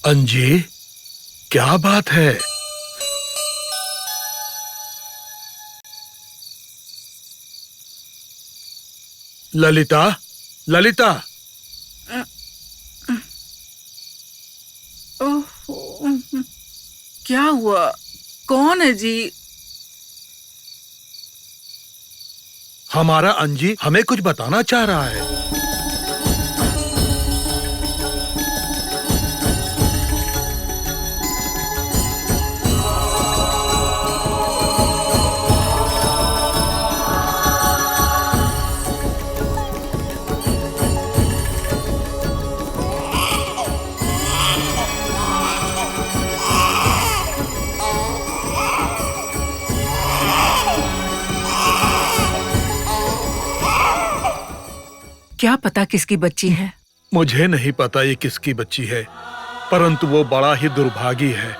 अंजी, क्या बात है? ललिता, ललिता। ओह, क्या हुआ? कौन है जी? हमारा अंजी हमें कुछ बताना चाह रहा है। क्या पता किसकी बच्ची है? मुझे नहीं पता ये किसकी बच्ची है, परंतु वो बड़ा ही दुर्भागी है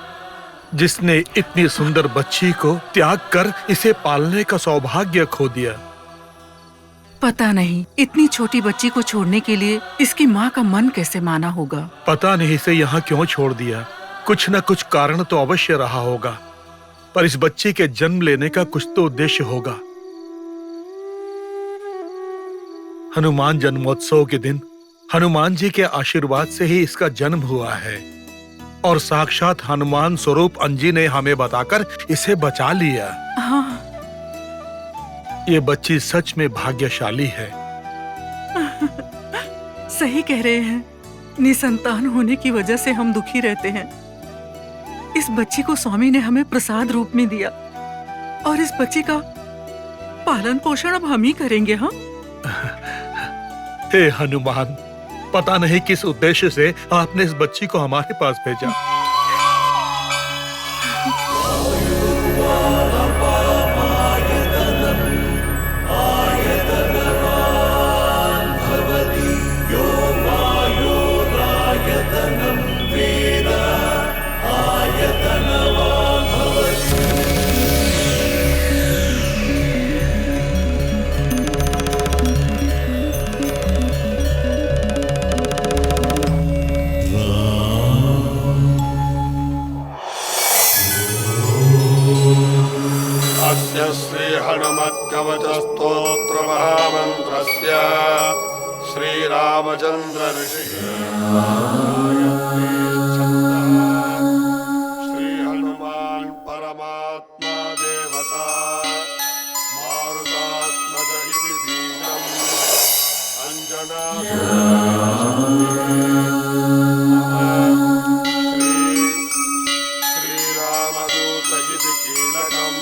जिसने इतनी सुंदर बच्ची को त्याग कर इसे पालने का सौभाग्य खो दिया। पता नहीं इतनी छोटी बच्ची को छोड़ने के लिए इसकी माँ का मन कैसे माना होगा। पता नहीं इसे यहाँ क्यों छोड़ दिया। कुछ न कुछ कारण तो अवश्य रहा होगा, पर इस बच्चे के जन्म लेने का कुछ तो उद्देश्य होगा। हनुमान जन्मोत्सव के दिन हनुमान जी के आशीर्वाद से ही इसका जन्म हुआ है और साक्षात हनुमान स्वरूप अंजी ने हमें बताकर इसे बचा लिया। हाँ। ये बच्ची सच में भाग्यशाली है। सही कह रहे हैं। निसंतान होने की वजह से हम दुखी रहते हैं। इस बच्ची को स्वामी ने हमें प्रसाद रूप में दिया और इस बच्ची का पालन पोषण अब हम ही करेंगे। हाँ। हे हनुमान, पता नहीं किस उद्देश्य से आपने इस बच्ची को हमारे पास भेजा। श्री हनुमत्कवच स्तोत्र महामंत्रस्य श्रीरामचंद्र ऋषि श्री हनुमान परमात्मा देवता मारुतात्मज इति बीजम् अंजना श्रीरामदूत इति कीलकम्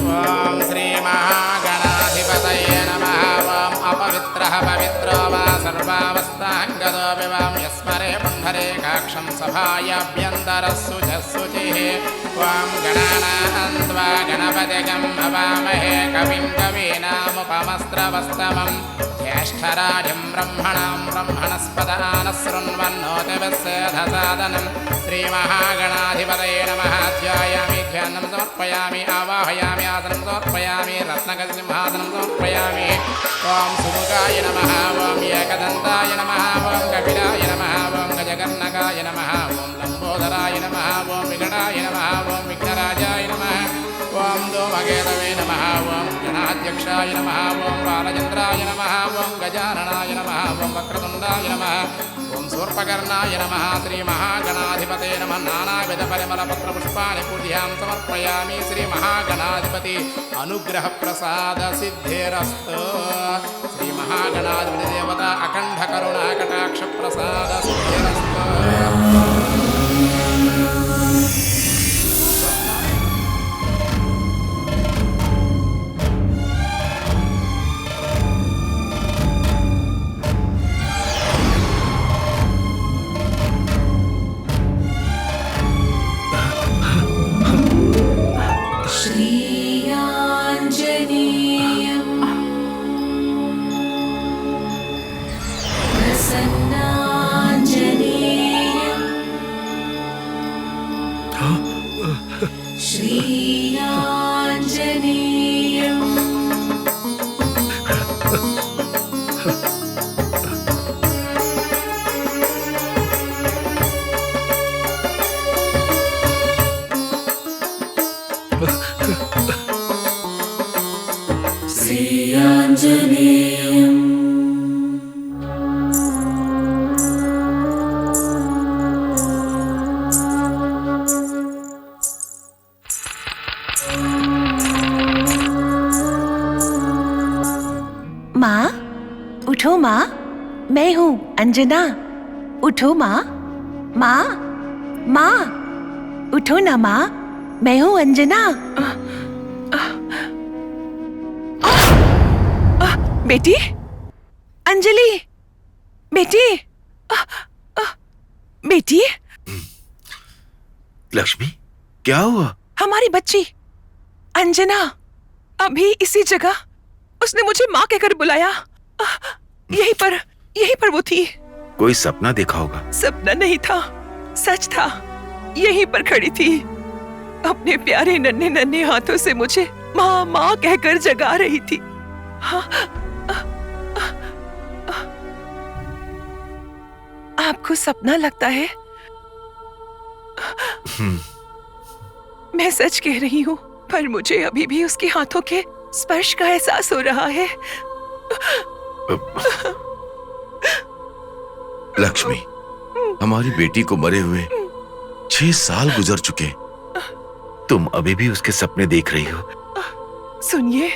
ओम श्री महागणाधिपतये नमः। ओम अपवित्रः पवित्रो वा सर्वावस्थाङ्गतो विवां यस्मरे पुण्डरीकाक्षं सभायाभ्यन्तरः शुचिः। ओम गणानां त्वा गणपतिगं हवामहे कविं कवीनामुपमस्त्रवस्तमम् ज्येष्ठराजं ब्रह्मणां ब्रह्मणस्पदानः शृण्वन्नोतिभिस्सेधसादनम्। श्रीमहागणाधिपतये नमः। ध्यायामि ध्यानं समर्पयामि आवाहयामि आसनं समर्पयामि रत्नकसिंहासनं समर्पयामि। ओम सुमुखाय नमः। ओम एकदन्ताय नमः। ओम कपिलाय नमः। ओम गजकर्णकाय नमः। ओम लम्बोदराय नमः। ओम विकटाय नमः। ओम विघ्नराजाय नमः। ओम धूमकेतवे नमः। ओम गणाध्यक्षाय नमः। ओम बालचन्द्राय नमः। ओम गजाननाय नमः। ओम वक्रतुण्डाय नमः। ओम शूर्पकर्णाय नमः। श्रीमहागणाधिपते नमः। नानाविधपरिमलपत्रपुष्पाणि पूज्यां समर्पयामि। श्रीमहागणाधिपति अनुग्रहप्रसादसिद्धिरस्तु। श्रीमहागणाधिपति देवता अखण्डकरुणाकटाक्षप्रसादसिद्धिरस्तु। श्रीयाञ्जनेयम् माँ, मैं हूँ अंजना। उठो माँ। माँ, माँ, उठो ना माँ, मैं हूँ अंजना। बेटी, अंजलि, बेटी, बेटी। लक्ष्मी, क्या हुआ? हमारी बच्ची अंजना, अभी इसी जगह उसने मुझे माँ कहकर बुलाया। यहीं पर वो थी। कोई सपना देखा होगा। सपना नहीं था, सच था। यहीं पर खड़ी थी, अपने प्यारे नन्हे नन्हे हाथों से मुझे माँ माँ कहकर जगा रही थी। आपको सपना लगता है? मैं सच कह रही हूँ, पर मुझे अभी भी उसके हाथों के स्पर्श का एहसास हो रहा है। लक्ष्मी, हमारी बेटी को मरे हुए 6 साल गुजर चुके, तुम अभी भी उसके सपने देख रही हो। सुनिए,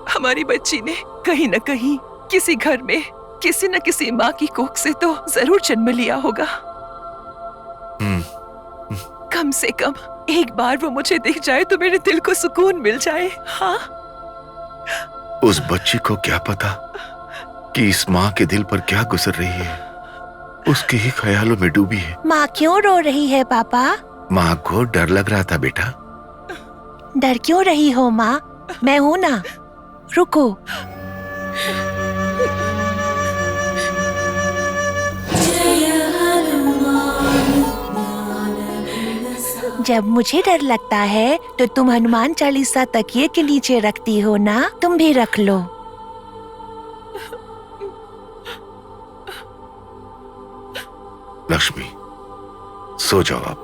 हमारी बच्ची ने कहीं न कहीं किसी घर में किसी न किसी माँ की कोख से तो जरूर जन्म लिया होगा। कम से कम एक बार वो मुझे दिख जाए तो मेरे दिल को सुकून मिल जाए। हाँ, उस बच्ची को क्या पता कि इस माँ के दिल पर क्या गुजर रही है। उसके ही ख्यालों में डूबी है। माँ क्यों रो रही है पापा? माँ को डर लग रहा था बेटा। डर क्यों रही हो माँ? मैं हूं ना, रुको। जब मुझे डर लगता है तो तुम हनुमान चालीसा तकिए के नीचे रखती हो ना, तुम भी रख लो। लक्ष्मी, सो जाओ आप।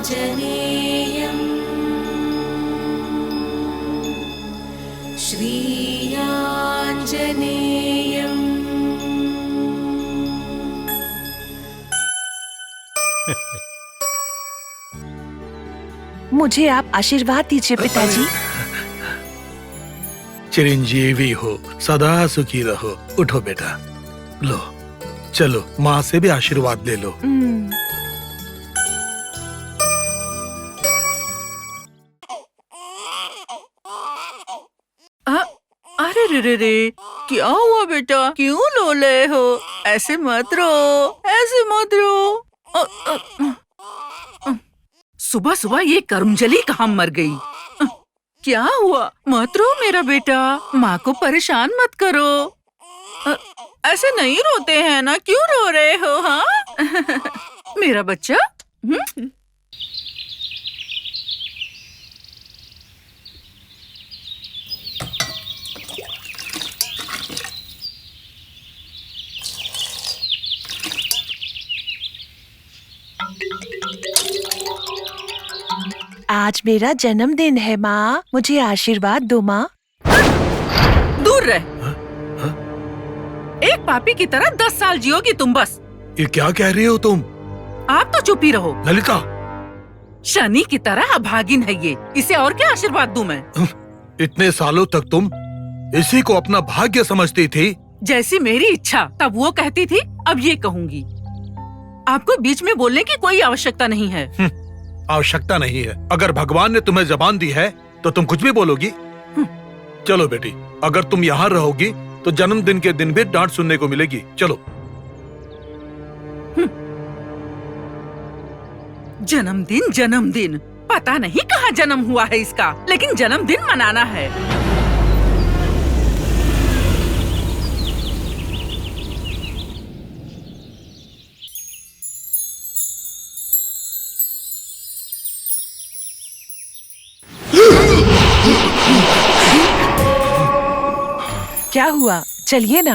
प्रसन्नाञ्जनेयम् श्रीयाञ्जनेयम्। मुझे आप आशीर्वाद दीजिए पिताजी। चिरंजीवी हो, सदा सुखी रहो। उठो बेटा, लो, चलो माँ से भी आशीर्वाद ले लो। अरे रे रे, क्या हुआ बेटा? क्यों लोले हो? ऐसे मत रो, ऐसे मत रो। सुबह सुबह ये कर्मजली कहाँ मर गई? क्या हुआ? मत रो मेरा बेटा, माँ को परेशान मत करो। ऐसे नहीं रोते हैं ना, क्यों रो रहे हो? हाँ मेरा बच्चा। आज मेरा जन्मदिन है माँ, मुझे आशीर्वाद दो माँ। दूर रह। एक पापी की तरह 10 साल जियोगी तुम बस। ये क्या कह रही हो तुम? आप तो चुप ही रहो। ललिता, शनि की तरह अभागिन है ये, इसे और क्या आशीर्वाद दूं मैं? इतने सालों तक तुम इसी को अपना भाग्य समझती थी। जैसी मेरी इच्छा तब वो कहती थी, अब ये कहूंगी। आपको बीच में बोलने की कोई आवश्यकता नहीं है। आवश्यकता नहीं है। अगर भगवान ने तुम्हें जबान दी है तो तुम कुछ भी बोलोगी। चलो बेटी, अगर तुम यहाँ रहोगी तो जन्मदिन के दिन भी डांट सुनने को मिलेगी। चलो। जन्मदिन जन्मदिन, पता नहीं कहाँ जन्म हुआ है इसका, लेकिन जन्मदिन मनाना है। क्या हुआ? चलिए ना।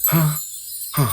हाँ हाँ।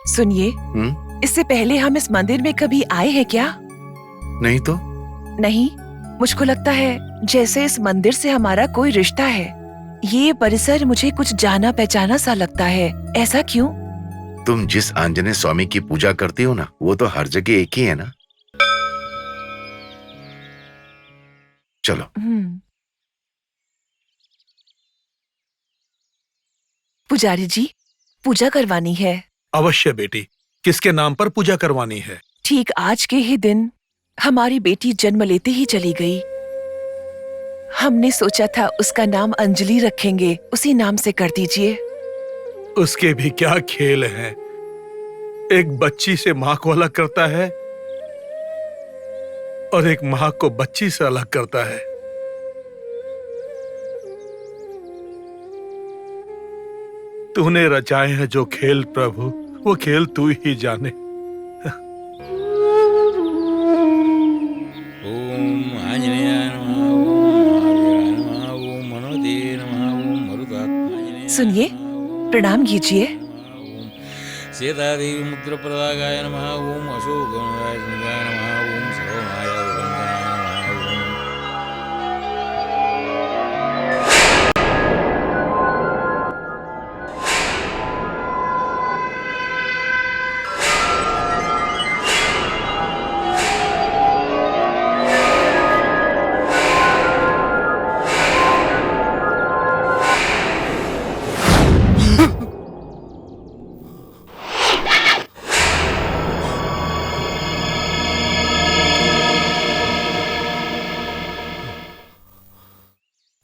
सुनिए, इससे पहले हम इस मंदिर में कभी आए हैं क्या? नहीं तो। नहीं, मुझको लगता है जैसे इस मंदिर से हमारा कोई रिश्ता है। ये परिसर मुझे कुछ जाना पहचाना सा लगता है। ऐसा क्यों? तुम जिस आंजनेय स्वामी की पूजा करती हो ना, वो तो हर जगह एक ही है ना। चलो। पुजारी जी, पूजा करवानी है। अवश्य बेटी, किसके नाम पर पूजा करवानी है? ठीक आज के ही दिन हमारी बेटी जन्म लेते ही चली गई। हमने सोचा था उसका नाम अंजलि रखेंगे, उसी नाम से कर दीजिए। उसके भी क्या खेल हैं? एक बच्ची से माँ को अलग करता है और एक माँ को बच्ची से अलग करता है। तूने रचाए हैं जो खेल प्रभु, वो खेल तू ही जाने। ओम आंजनेयाय नमः, ओम महावीराय नमः, ओम मनोदे नमः, ओम मरुदात्माय सुनिए, प्रणाम कीजिए। सीतादेवी मुद्रप्रदागाय नमः, ओम अशोकगणाय नमः, ओम सर्वमाया दुर्गंधनाय नमः, ओम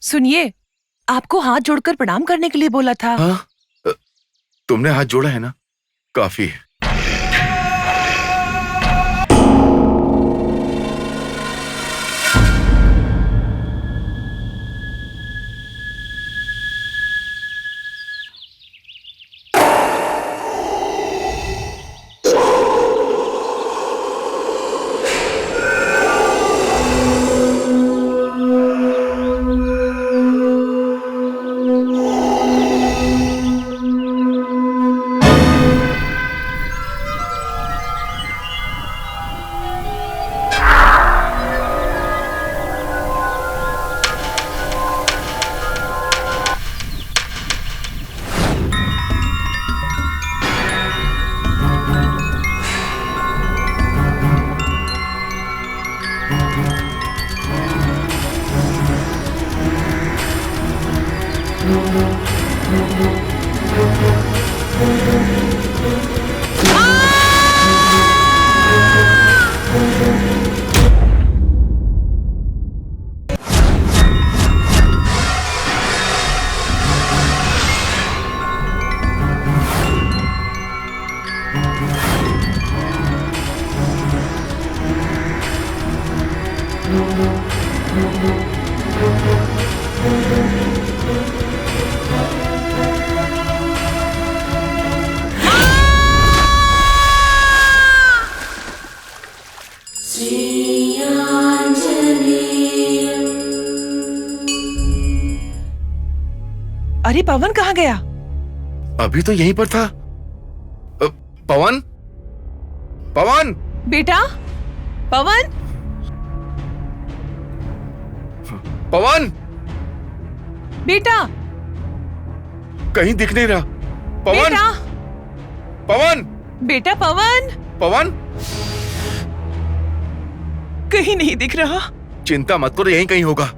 सुनिए, आपको हाथ जोड़कर प्रणाम करने के लिए बोला था। हाँ? तुमने हाथ जोड़ा है ना, काफी है। अरे पवन कहाँ गया? अभी तो यहीं पर था। पवन, पवन, बेटा पवन, पवन, बेटा कहीं दिख नहीं रहा। पवन, बेटा पवन, बेटा पवन पवन, कहीं नहीं दिख रहा। चिंता मत करो, यहीं कहीं होगा।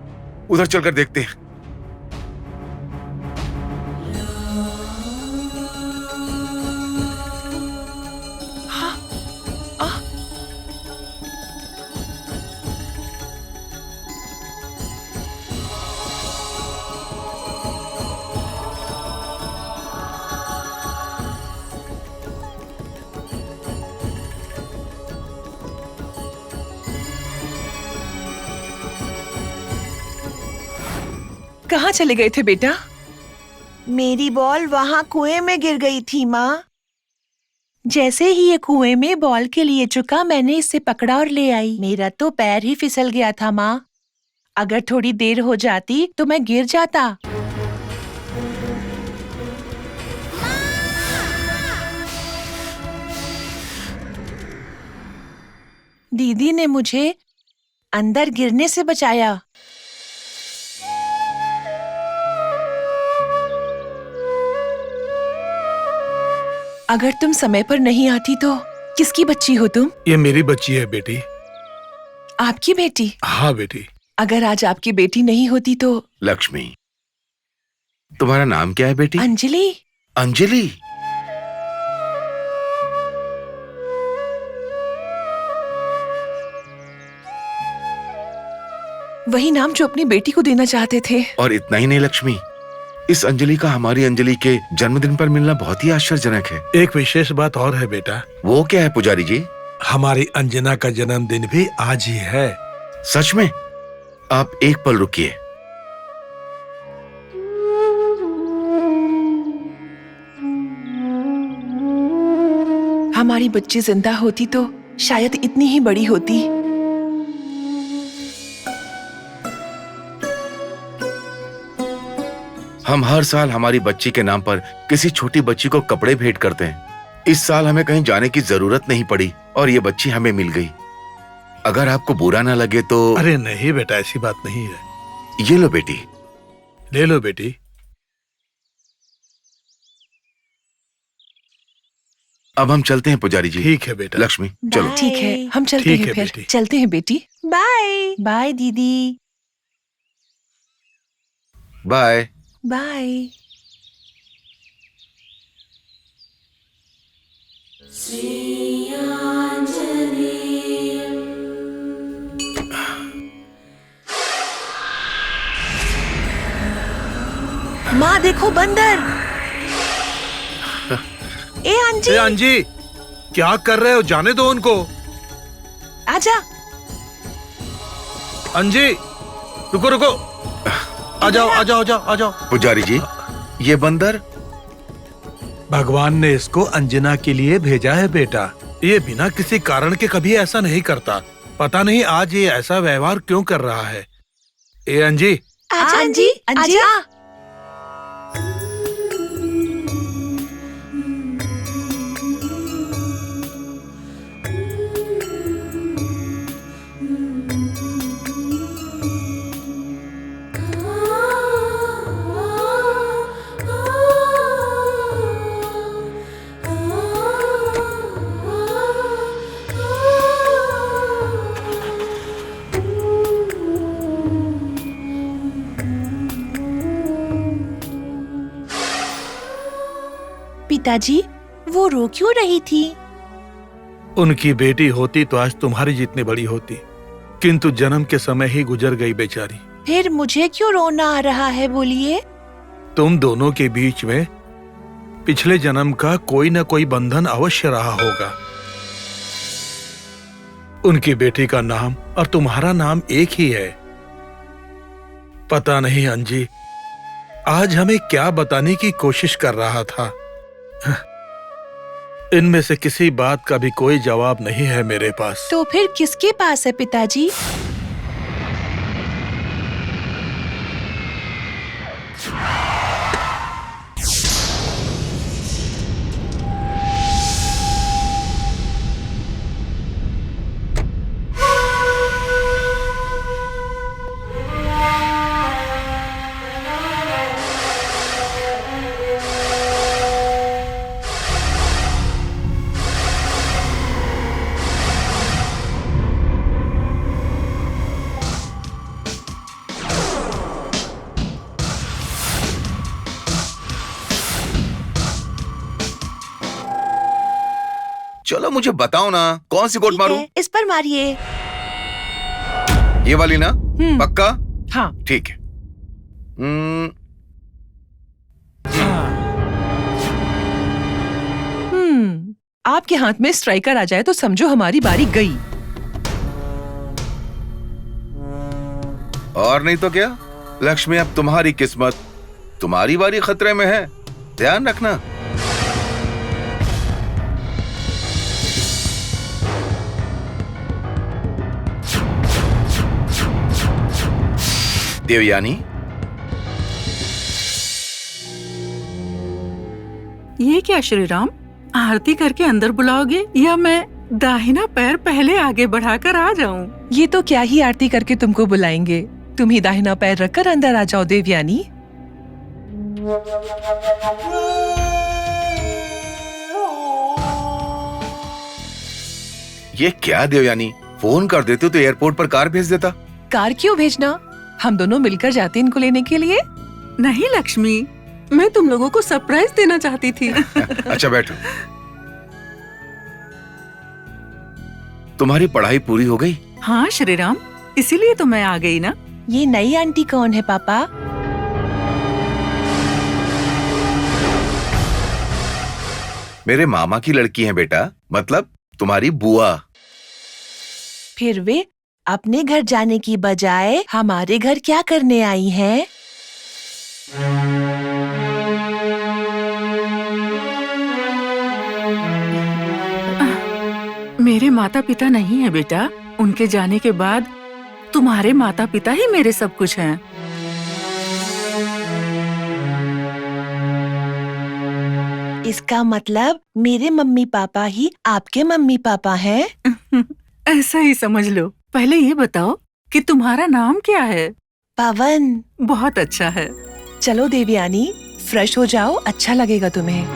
उधर चलकर देखते हैं। कहाँ चले गए थे बेटा? मेरी बॉल वहां कुएं में गिर गई थी माँ। जैसे ही ये कुएं में बॉल के लिए चुका, मैंने इसे पकड़ा और ले आई। मेरा तो पैर ही फिसल गया था माँ। अगर थोड़ी देर हो जाती तो मैं गिर जाता। दीदी ने मुझे अंदर गिरने से बचाया। अगर तुम समय पर नहीं आती तो किसकी बच्ची हो तुम? ये मेरी बच्ची है बेटी। आपकी बेटी? हाँ बेटी। अगर आज आपकी बेटी नहीं होती तो? लक्ष्मी, तुम्हारा नाम क्या है बेटी? अंजलि। अंजलि? वही नाम जो अपनी बेटी को देना चाहते थे। और इतना ही नहीं लक्ष्मी, इस अंजलि का हमारी अंजलि के जन्मदिन पर मिलना बहुत ही आश्चर्यजनक है। एक विशेष बात और है बेटा। वो क्या है पुजारी जी? हमारी अंजना का जन्मदिन भी आज ही है। सच में? आप एक पल रुकिए। हमारी बच्ची जिंदा होती तो शायद इतनी ही बड़ी होती। हम हर साल हमारी बच्ची के नाम पर किसी छोटी बच्ची को कपड़े भेंट करते हैं। इस साल हमें कहीं जाने की जरूरत नहीं पड़ी और ये बच्ची हमें मिल गई। अगर आपको बुरा ना लगे तो। अरे नहीं बेटा, ऐसी बात नहीं है। ये लो बेटी। ले लो बेटी। अब हम चलते हैं पुजारी जी। ठीक है बेटा। लक्ष्मी चलो। ठीक है, हम चलते ठीक हैं है फिर। बेटी। चलते हैं बेटी। बाय बाय दीदी। Bye bye. माँ देखो बंदर। ए अंजी। अंजी, क्या कर रहे हो? जाने दो उनको। आजा। अंजी रुको रुको। आ जाओ आ जाओ आ जाओ आ जाओ। पुजारी जी, ये बंदर? भगवान ने इसको अंजना के लिए भेजा है बेटा। ये बिना किसी कारण के कभी ऐसा नहीं करता। पता नहीं आज ये ऐसा व्यवहार क्यों कर रहा है। ए अंजी। आजा अंजी। आजा। पिताजी, वो रो क्यों रही थी? उनकी बेटी होती तो आज तुम्हारी जितनी बड़ी होती, किंतु जन्म के समय ही गुजर गई बेचारी। फिर मुझे क्यों रोना आ रहा है, बोलिए? तुम दोनों के बीच में पिछले जन्म का कोई न कोई बंधन अवश्य रहा होगा। उनकी बेटी का नाम और तुम्हारा नाम एक ही है। पता नहीं अंजी, आज हमें क्या बताने की कोशिश कर रहा था। इनमें से किसी बात का भी कोई जवाब नहीं है मेरे पास। तो फिर किसके पास है पिताजी? चलो मुझे बताओ ना, कौन सी गोट ठीक मारूं? है, इस पर मारिए। ये वाली ना? पक्का? हाँ। ठीक है। आपके हाथ में स्ट्राइकर आ जाए तो समझो हमारी बारी गई। और नहीं तो क्या लक्ष्मी, अब तुम्हारी किस्मत, तुम्हारी बारी खतरे में है, ध्यान रखना। देवयानी, ये क्या श्री राम, आरती करके अंदर बुलाओगे या मैं दाहिना पैर पहले आगे बढ़ाकर आ जाऊं? ये तो क्या ही आरती करके तुमको बुलाएंगे, तुम ही दाहिना पैर रखकर अंदर आ जाओ देवयानी। ये क्या देवयानी, फोन कर देते हो तो एयरपोर्ट पर कार भेज देता। कार क्यों भेजना, हम दोनों मिलकर जाते इनको लेने के लिए। नहीं लक्ष्मी, मैं तुम लोगों को सरप्राइज देना चाहती थी। अच्छा बैठो। तुम्हारी पढ़ाई पूरी हो गई? हाँ श्री राम, इसीलिए तो मैं आ गई ना। ये नई आंटी कौन है पापा? मेरे मामा की लड़की है बेटा, मतलब तुम्हारी बुआ। फिर वे अपने घर जाने की बजाय हमारे घर क्या करने आई हैं? मेरे माता पिता नहीं है बेटा, उनके जाने के बाद तुम्हारे माता पिता ही मेरे सब कुछ हैं। इसका मतलब मेरे मम्मी पापा ही आपके मम्मी पापा हैं? ऐसा ही समझ लो। पहले ये बताओ कि तुम्हारा नाम क्या है? पवन। बहुत अच्छा है। चलो देवयानी, फ्रेश हो जाओ, अच्छा लगेगा तुम्हें।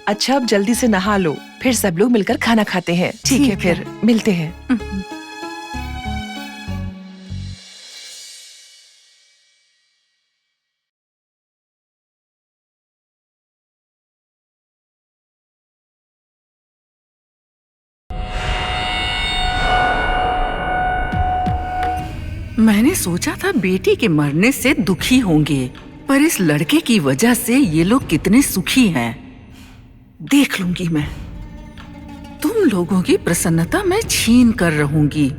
अच्छा अब जल्दी से नहा लो, फिर सब लोग मिलकर खाना खाते हैं। ठीक है, फिर मिलते हैं। मैंने सोचा था बेटी के मरने से दुखी होंगे, पर इस लड़के की वजह से ये लोग कितने सुखी हैं। देख लूंगी मैं। तुम लोगों की प्रसन्नता मैं छीन कर रहूंगी।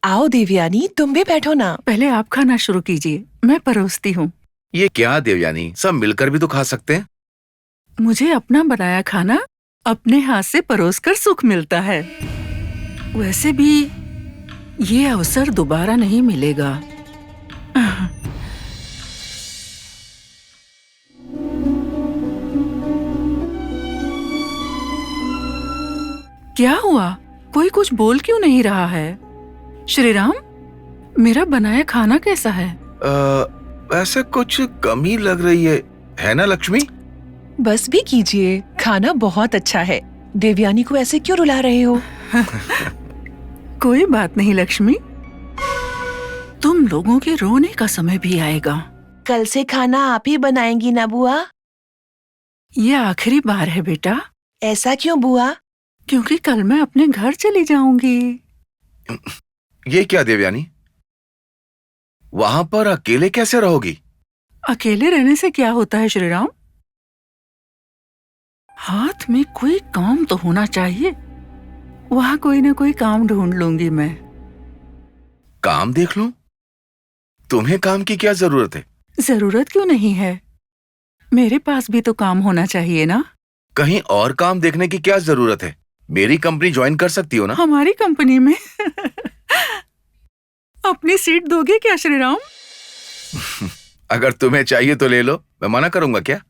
आओ देवयानी, तुम भी बैठो ना। पहले आप खाना शुरू कीजिए, मैं परोसती हूँ। ये क्या देवयानी, सब मिलकर भी तो खा सकते हैं। मुझे अपना बनाया खाना अपने हाथ से परोसकर सुख मिलता है। वैसे भी ये अवसर दोबारा नहीं मिलेगा। क्या हुआ? कोई कुछ बोल क्यों नहीं रहा है? श्रीराम, मेरा बनाया खाना कैसा है? ऐसा कुछ कमी लग रही है ना लक्ष्मी? बस भी कीजिए, खाना बहुत अच्छा है। देवयानी को ऐसे क्यों रुला रहे हो? कोई बात नहीं लक्ष्मी, तुम लोगों के रोने का समय भी आएगा। कल से खाना आप ही बनाएंगी ना बुआ? ये आखिरी बार है बेटा। ऐसा क्यों बुआ? क्योंकि कल मैं अपने घर चली जाऊंगी। ये क्या देवयानी, वहां पर अकेले कैसे रहोगी? अकेले रहने से क्या होता है श्रीराम? हाथ में कोई काम तो होना चाहिए। वहां कोई ना कोई काम ढूंढ लूंगी मैं। काम देख लूं? तुम्हें काम की क्या जरूरत है? जरूरत क्यों नहीं है? मेरे पास भी तो काम होना चाहिए ना। कहीं और काम देखने की क्या जरूरत है? मेरी कंपनी ज्वाइन कर सकती हो ना? हमारी कंपनी में अपनी सीट दोगे क्या श्रीराम? अगर तुम्हें चाहिए तो ले लो, मैं मना करूंगा क्या?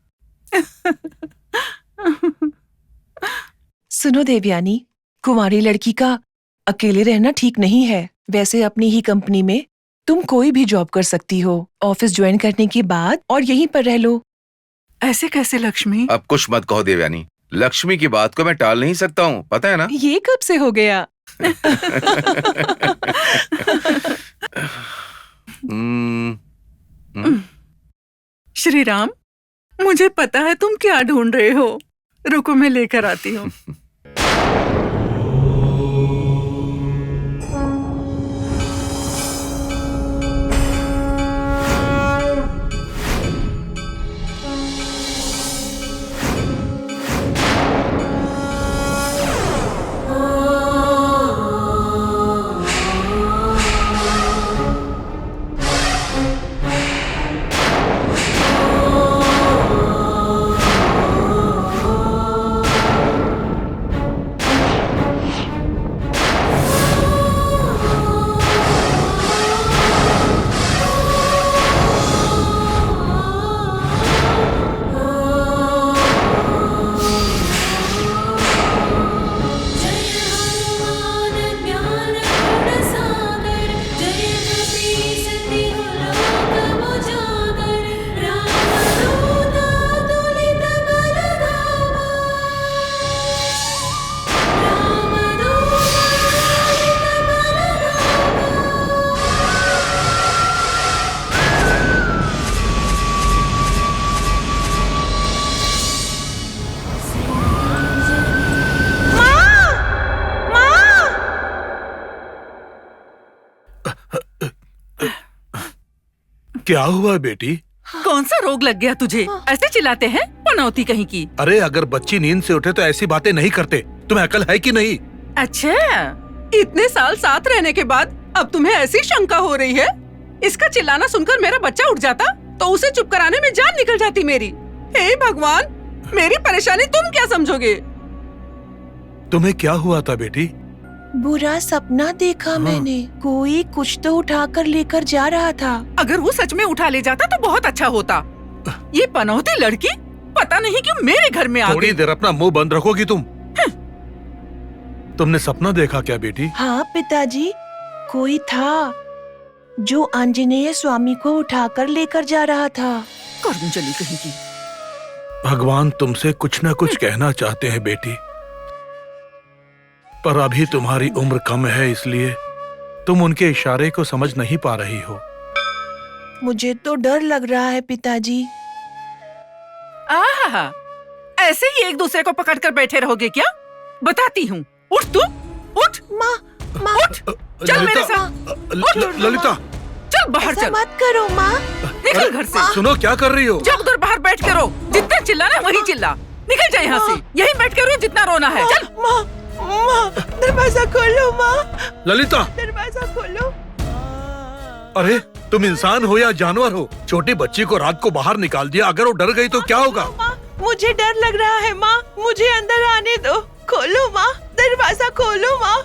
सुनो देवयानी, कुंवारी लड़की का अकेले रहना ठीक नहीं है। वैसे अपनी ही कंपनी में तुम कोई भी जॉब कर सकती हो, ऑफिस ज्वाइन करने के बाद, और यहीं पर रह लो। ऐसे कैसे लक्ष्मी? अब कुछ मत कहो देवयानी, लक्ष्मी की बात को मैं टाल नहीं सकता हूँ, पता है ना? ये कब से हो गया? श्रीराम, मुझे पता है तुम क्या ढूंढ रहे हो। रुको, मैं लेकर आती हूँ। क्या हुआ बेटी? कौन सा रोग लग गया तुझे? ऐसे चिल्लाते हैं, पनौती कहीं की। अरे अगर बच्ची नींद से उठे तो ऐसी बातें नहीं करते। तुम्हें अकल है कि नहीं? अच्छा, इतने साल साथ रहने के बाद अब तुम्हें ऐसी शंका हो रही है? इसका चिल्लाना सुनकर मेरा बच्चा उठ जाता तो उसे चुप कराने में जान निकल जाती मेरी। हे भगवान, मेरी परेशानी तुम क्या समझोगे? तुम्हें क्या हुआ था बेटी? बुरा सपना देखा मैंने। कोई कुछ तो उठाकर लेकर जा रहा था। अगर वो सच में उठा ले जाता तो बहुत अच्छा होता। ये पनौती लड़की पता नहीं क्यों मेरे घर में आ गई। थोड़ी देर अपना मुंह बंद रखोगी तुम? तुमने सपना देखा क्या बेटी? हाँ पिताजी, कोई था जो आंजनेय स्वामी को उठाकर लेकर जा रहा था। कर्मजली कहीं की। भगवान तुमसे कुछ न कुछ कहना चाहते हैं बेटी, पर अभी तुम्हारी उम्र कम है, इसलिए तुम उनके इशारे को समझ नहीं पा रही हो। मुझे तो डर लग रहा है पिताजी। आहा, ऐसे ही एक दूसरे को पकड़कर बैठे रहोगे क्या? बताती हूँ। उठ तू, उठ। माँ, माँ, उठ, चल मेरे साथ। ललिता, चल बाहर ऐसा चल। मत करो माँ। निकल घर से। सुनो क्या कर रही हो? जब उधर बाहर बैठ के रो, जितना चिल्लाना वही चिल्ला। निकल जा यहाँ से। यहीं बैठ के रो जितना रोना है। चल। माँ, माँ, दरवाजा खोलो माँ। ललिता, दरवाजा खोलो। अरे तुम इंसान हो या जानवर हो? छोटी बच्ची को रात को बाहर निकाल दिया, अगर वो डर गई तो क्या होगा? माँ, मुझे डर लग रहा है माँ, मुझे अंदर आने दो। खोलो माँ, दरवाजा खोलो माँ।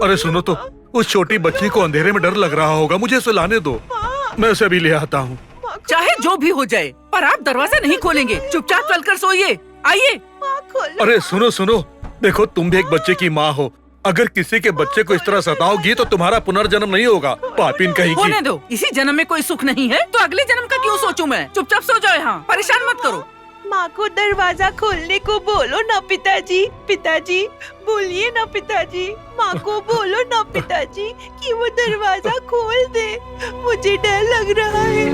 अरे सुनो तो, उस छोटी बच्ची को अंधेरे में डर लग रहा होगा, मुझे सुलाने दो, मैं उसे अभी ले आता हूँ। चाहे जो भी हो जाए, पर आप दरवाजा नहीं खोलेंगे। चुपचाप चलकर सोइए। आइए। माँ खोलो। अरे सुनो सुनो, देखो तुम भी एक बच्चे की माँ हो, अगर किसी के बच्चे को इस तरह सताओगी तो तुम्हारा पुनर्जन्म नहीं होगा, पापिन कहीं होने की। दो, इसी जन्म में कोई सुख नहीं है तो अगले जन्म का क्यों सोचूं मैं? चुपचाप सो जाओ यहाँ, परेशान मत करो। माँ को दरवाजा खोलने को बोलो ना पिताजी। पिताजी बोलिए ना पिताजी, माँ को बोलो ना पिताजी कि वो दरवाजा खोल दे, मुझे डर लग रहा है।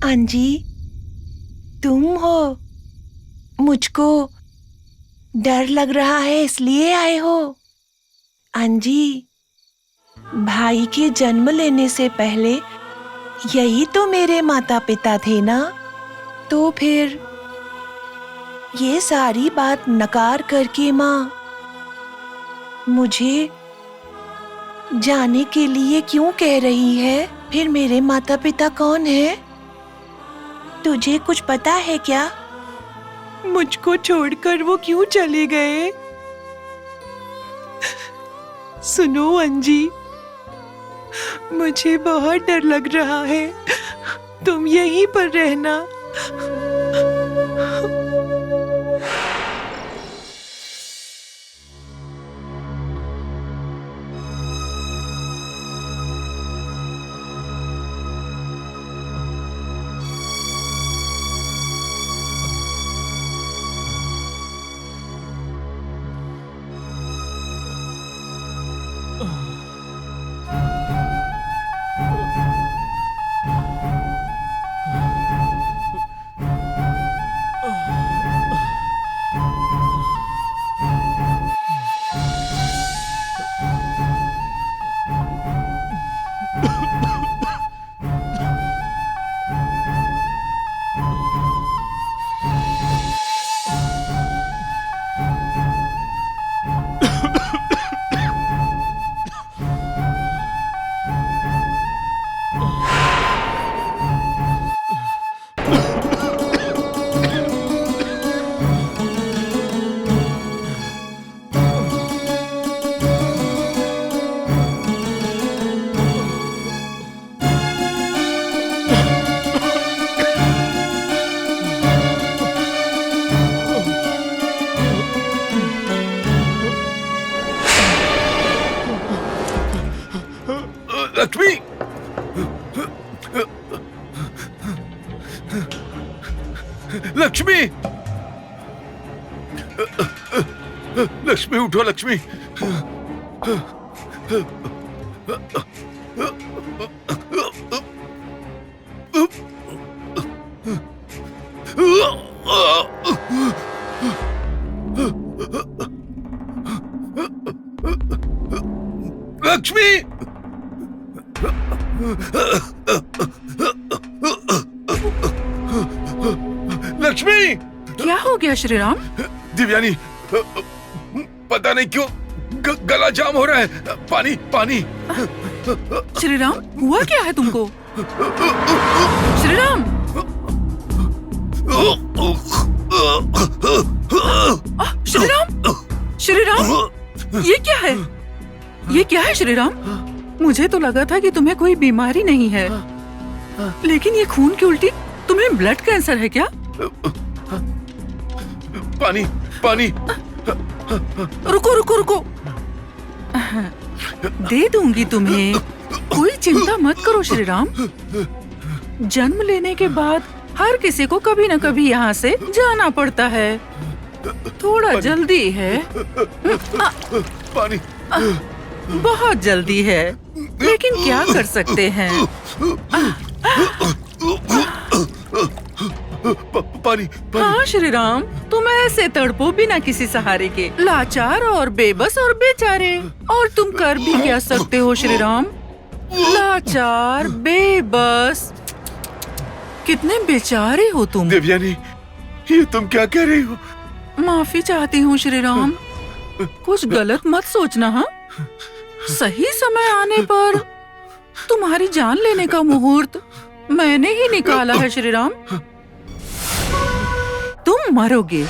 अंजी, तुम हो? मुझको डर लग रहा है इसलिए आए हो? अंजी, भाई के जन्म लेने से पहले यही तो मेरे माता पिता थे ना, तो फिर ये सारी बात नकार करके माँ मुझे जाने के लिए क्यों कह रही है? फिर मेरे माता पिता कौन है? तुझे कुछ पता है क्या? मुझको छोड़कर वो क्यों चले गए? सुनो अंजी, मुझे बहुत डर लग रहा है, तुम यहीं पर रहना। लक्ष्मी, लक्ष्मी, लक्ष्मी उठो लक्ष्मी। लक्ष्मी, लक्ष्मी, क्या हो गया श्री राम? दिव्यानी, पता नहीं क्यों गला जाम हो रहा है। पानी पानी। श्री राम, हुआ क्या है तुमको? श्री राम, श्री राम, श्री राम, ये क्या है? ये क्या है श्री राम? मुझे तो लगा था कि तुम्हें कोई बीमारी नहीं है, लेकिन ये खून की उल्टी, तुम्हें ब्लड कैंसर है क्या? पानी पानी। रुको रुको रुको, दे दूंगी तुम्हें, कोई चिंता मत करो श्री राम। जन्म लेने के बाद हर किसी को कभी न कभी यहाँ से जाना पड़ता है, थोड़ा जल्दी है। पानी। बहुत जल्दी है, लेकिन क्या कर सकते हैं। पानी। हाँ श्री राम, तुम ऐसे तड़पो बिना किसी सहारे के, लाचार और बेबस और बेचारे, और तुम कर भी क्या सकते हो श्री राम? लाचार बेबस, कितने बेचारे हो तुम। देवयानी, ये तुम क्या कह रही हो? माफी चाहती हूँ श्री राम, कुछ गलत मत सोचना। हाँ, सही समय आने पर तुम्हारी जान लेने का मुहूर्त मैंने ही निकाला है श्री राम। तुम मरोगे।